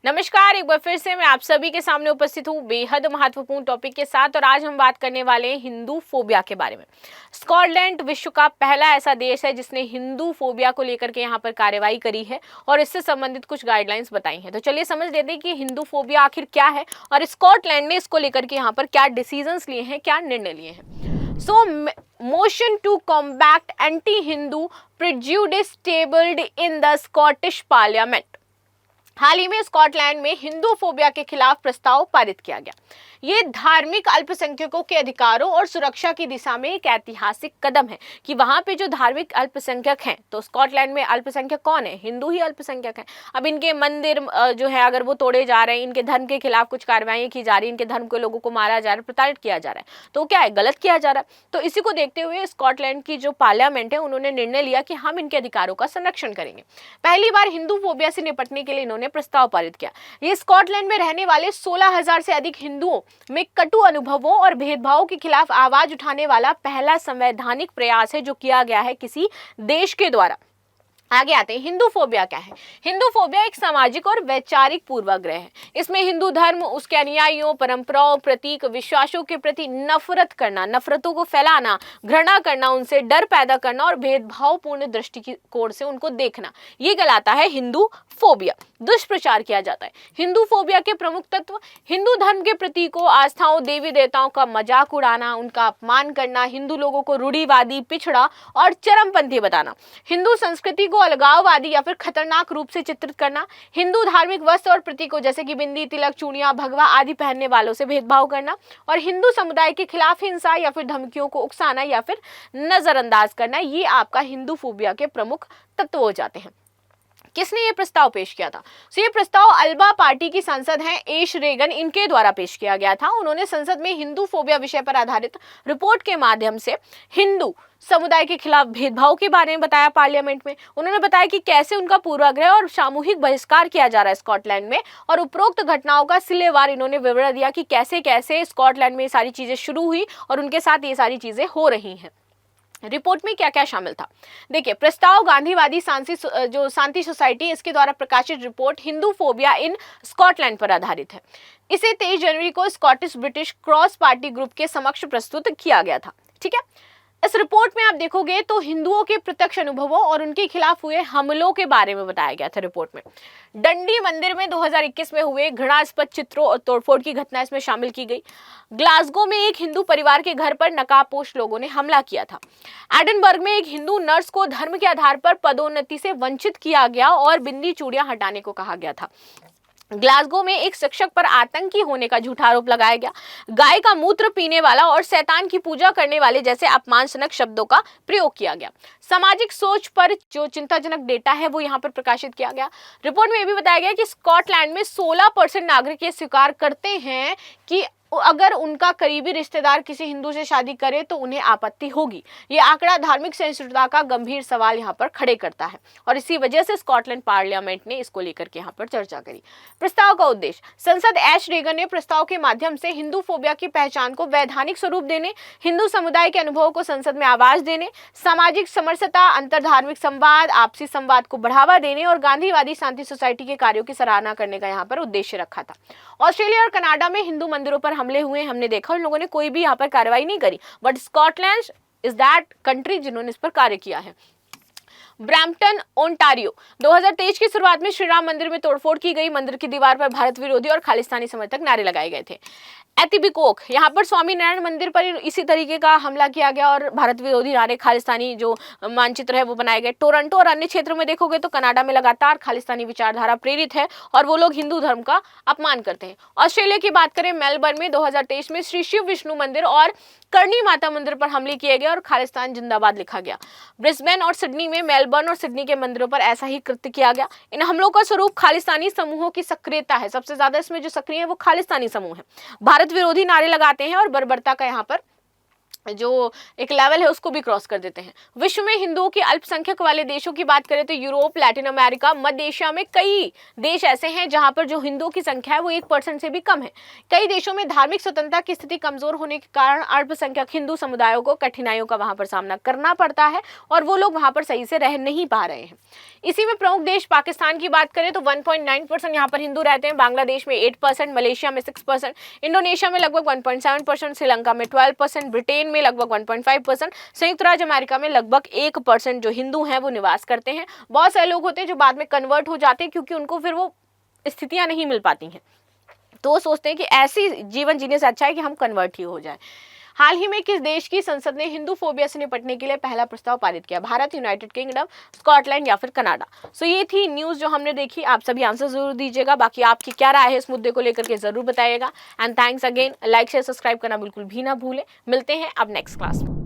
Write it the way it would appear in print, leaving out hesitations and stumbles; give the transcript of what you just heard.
नमस्कार, एक बार फिर से मैं आप सभी के सामने उपस्थित हूँ बेहद महत्वपूर्ण टॉपिक के साथ। और आज हम बात करने वाले हैं हिंदू फोबिया के बारे में। स्कॉटलैंड विश्व का पहला ऐसा देश है जिसने हिंदू फोबिया को लेकर के यहाँ पर कार्रवाई करी है और इससे संबंधित कुछ गाइडलाइंस बताई हैं। तो चलिए समझ लेते हैं कि हिंदू फोबिया आखिर क्या है और स्कॉटलैंड ने इसको लेकर के यहाँ पर क्या डिसीजंस लिए हैं, क्या निर्णय लिए हैं। So motion to combat anti Hindu prejudice tabled in the Scottish parliament. हाल ही में स्कॉटलैंड में हिंदू फोबिया के खिलाफ प्रस्ताव पारित किया गया। ये धार्मिक अल्पसंख्यकों के अधिकारों और सुरक्षा की दिशा में एक ऐतिहासिक कदम है कि वहां पे जो धार्मिक अल्पसंख्यक हैं, तो स्कॉटलैंड में अल्पसंख्यक कौन है? हिंदू ही अल्पसंख्यक हैं। अब इनके मंदिर जो है अगर वो तोड़े जा रहे हैं, इनके धर्म के खिलाफ कुछ कार्रवाई की जा रही है, इनके धर्म के लोगों को मारा जा रहा है, प्रताड़ित किया जा रहा है, तो क्या है? गलत किया जा रहा है। तो इसी को देखते हुए स्कॉटलैंड की जो पार्लियामेंट है उन्होंने निर्णय लिया कि हम इनके अधिकारों का संरक्षण करेंगे। पहली बार हिंदू फोबिया से निपटने के लिए इन्होंने प्रस्ताव पारित किया। ये स्कॉटलैंड में रहने वाले 16,000 से अधिक हिंदुओं में कटु अनुभवों और भेदभाव के खिलाफ आवाज उठाने वाला पहला संवैधानिक प्रयास है जो किया गया है किसी देश के द्वारा। आगे आते हैं, हिंदू फोबिया क्या है? हिंदू फोबिया एक सामाजिक और वैचारिक पूर्वाग्रह है। इसमें हिंदू धर्म, उसके अनुयायियों, परंपराओं, प्रतीक, विश्वासों के प्रति नफरत करना, नफरतों को फैलाना, घृणा करना, उनसे डर पैदा करना और भेदभावपूर्ण दृष्टिकोण से उनको देखना, ये कहलाता है हिंदू फोबिया। दुष्प्रचार किया जाता है। हिंदू फोबिया के प्रमुख तत्व: हिंदू धर्म के प्रतीकों, आस्थाओं, देवी देवताओं का मजाक उड़ाना, उनका अपमान करना, हिंदू लोगों को रूढ़िवादी, पिछड़ा और चरमपंथी बताना, हिंदू संस्कृति को अलगाववादी या फिर खतरनाक रूप से चित्रित करना, हिंदू धार्मिक वस्त्र और प्रतीकों जैसे कि बिंदी, तिलक, चूड़ियां, भगवा आदि पहनने वालों से भेदभाव करना और हिंदू समुदाय के खिलाफ हिंसा या फिर धमकियों को उकसाना या फिर नजरअंदाज करना, ये आपका हिंदू फोबिया के प्रमुख तत्व हो जाते हैं। किसने ये प्रस्ताव पेश किया था? ये प्रस्ताव अल्बा पार्टी की सांसद हैं एश रेगन, इनके द्वारा पेश किया गया था। उन्होंने संसद में हिंदू फोबिया विषय पर आधारित रिपोर्ट के माध्यम से हिंदू समुदाय के खिलाफ भेदभाव के बारे में बताया पार्लियामेंट में। उन्होंने बताया कि कैसे उनका पूर्वाग्रह और सामूहिक बहिष्कार किया जा रहा है स्कॉटलैंड में, और उपरोक्त घटनाओं का सिलेवार इन्होंने विवरण दिया कि कैसे कैसे स्कॉटलैंड में ये सारी चीजें शुरू हुई और उनके साथ ये सारी चीजें हो रही हैं। रिपोर्ट में क्या क्या शामिल था? देखिए, प्रस्ताव गांधीवादी शांति सोसाइटी, इसके द्वारा प्रकाशित रिपोर्ट हिंदू फोबिया इन स्कॉटलैंड पर आधारित है। इसे 23 जनवरी को Scottish British cross party group के समक्ष प्रस्तुत किया गया था। ठीक है, इस रिपोर्ट में आप देखोगे तो हिंदुओं के प्रत्यक्ष अनुभवों और उनके खिलाफ हुए हमलों के बारे में बताया गया था। रिपोर्ट में डंडी मंदिर में 2021 में हुए घृणास्पद चित्रों और तोड़फोड़ की घटना इसमें शामिल की गई। ग्लासगो में एक हिंदू परिवार के घर पर नकाबपोश लोगों ने हमला किया था। एडनबर्ग में एक हिंदू नर्स को धर्म के आधार पर पदोन्नति से वंचित किया गया और बिंदी चूड़ियां हटाने को कहा गया था। ग्लासगो में एक शिक्षक पर आतंकी होने का झूठा आरोप लगाया गया। गाय का मूत्र पीने वाला और शैतान की पूजा करने वाले जैसे अपमानजनक शब्दों का प्रयोग किया गया। सामाजिक सोच पर जो चिंताजनक डेटा है वो यहाँ पर प्रकाशित किया गया। रिपोर्ट में यह भी बताया गया कि स्कॉटलैंड में 16% नागरिक ये स्वीकार करते हैं कि अगर उनका करीबी रिश्तेदार किसी हिंदू से शादी करे तो उन्हें आपत्ति होगी। ये आंकड़ा धार्मिक सहिष्णुता का गंभीर सवाल यहाँ पर खड़े करता है और इसी वजह से स्कॉटलैंड पार्लियामेंट ने इसको लेकर के यहाँ पर चर्चा करी। प्रस्ताव का उद्देश्य: संसद एश रेगन ने प्रस्ताव के माध्यम से हिंदू फोबिया की पहचान को वैधानिक स्वरूप देने, हिंदू समुदाय के अनुभवों को संसद में आवाज देने, सामाजिक समरसता, अंतरधार्मिक संवाद, आपसी संवाद को बढ़ावा देने और गांधीवादी शांति सोसाइटी के कार्यों की सराहना करने का यहाँ पर उद्देश्य रखा था। ऑस्ट्रेलिया और कनाडा में हिंदू मंदिरों पर हमले हुए, हमने देखा, उन लोगों ने कोई भी यहाँ पर कार्रवाई नहीं करी, but Scotland is that country जिन्होंने इस पर कार्य किया है। ब्रैम्पटन, ओंटारियो, 2023 की शुरुआत में श्री राम मंदिर में तोड़फोड़ की गई। मंदिर की दीवार पर भारत विरोधी और खालिस्तानी समर्थक नारे लगाए गए थे। एतिबिकोक, यहाँ पर स्वामीनारायण मंदिर पर इसी तरीके का हमला किया गया और भारत विरोधी नारे, खालिस्तानी जो मानचित्र है वो बनाए गए। टोरंटो और अन्य क्षेत्रों में देखोगे तो कनाडा में लगातार खालिस्तानी विचारधारा प्रेरित है और वो लोग हिंदू धर्म का अपमान करते हैं। ऑस्ट्रेलिया की बात करें, मेलबर्न में 2023 में श्री शिव विष्णु मंदिर और करणी माता मंदिर पर हमले किए गए और खालिस्तान जिंदाबाद लिखा गया। ब्रिस्बेन और सिडनी में, मेलबर्न और सिडनी के मंदिरों पर ऐसा ही कृत्य किया गया। इन हमलों का स्वरूप खालिस्तानी समूहों की सक्रियता है। सबसे ज्यादा इसमें जो सक्रिय है वो खालिस्तानी समूह है, भारत विरोधी नारे लगाते हैं और बर्बरता का यहाँ पर जो एक लेवल है उसको भी क्रॉस कर देते हैं। विश्व में हिंदुओं की अल्पसंख्यक वाले देशों की बात करें तो यूरोप, लैटिन अमेरिका, मध्य एशिया में कई देश ऐसे हैं जहां पर जो हिंदुओं की संख्या है वो 1% से भी कम है। कई देशों में धार्मिक स्वतंत्रता की स्थिति कमजोर होने के कारण अल्पसंख्यक हिंदू समुदायों को कठिनाइयों का वहां पर सामना करना पड़ता है और वो लोग वहां पर सही से रह नहीं पा रहे हैं। इसी में प्रमुख देश पाकिस्तान की बात करें तो 1.9% यहाँ पर हिंदू रहते हैं, बांग्लादेश में 8%, मलेशिया में 6%, इंडोनेशिया में लगभग 1.7%, श्रीलंका में 12%, ब्रिटेन में लगभग 1.5%, संयुक्त राज्य अमेरिका में लगभग 1% जो हिंदू हैं वो निवास करते हैं। बहुत सारे लोग होते हैं जो बाद में कन्वर्ट हो जाते हैं क्योंकि उनको फिर वो स्थितियां नहीं मिल पाती हैं, तो वो सोचते हैं कि ऐसी जीवन जीने से अच्छा है कि हम कन्वर्ट ही हो जाए। हाल ही में किस देश की संसद ने हिंदू फोबिया से निपटने के लिए पहला प्रस्ताव पारित किया? भारत, यूनाइटेड किंगडम, स्कॉटलैंड या फिर कनाडा? सो ये थी न्यूज जो हमने देखी। आप सभी आंसर जरूर दीजिएगा, बाकी आपकी क्या राय है इस मुद्दे को लेकर के जरूर बताइएगा। And thanks again, like share subscribe करना बिल्कुल भी ना भूलें। मिलते हैं अब नेक्स्ट क्लास में।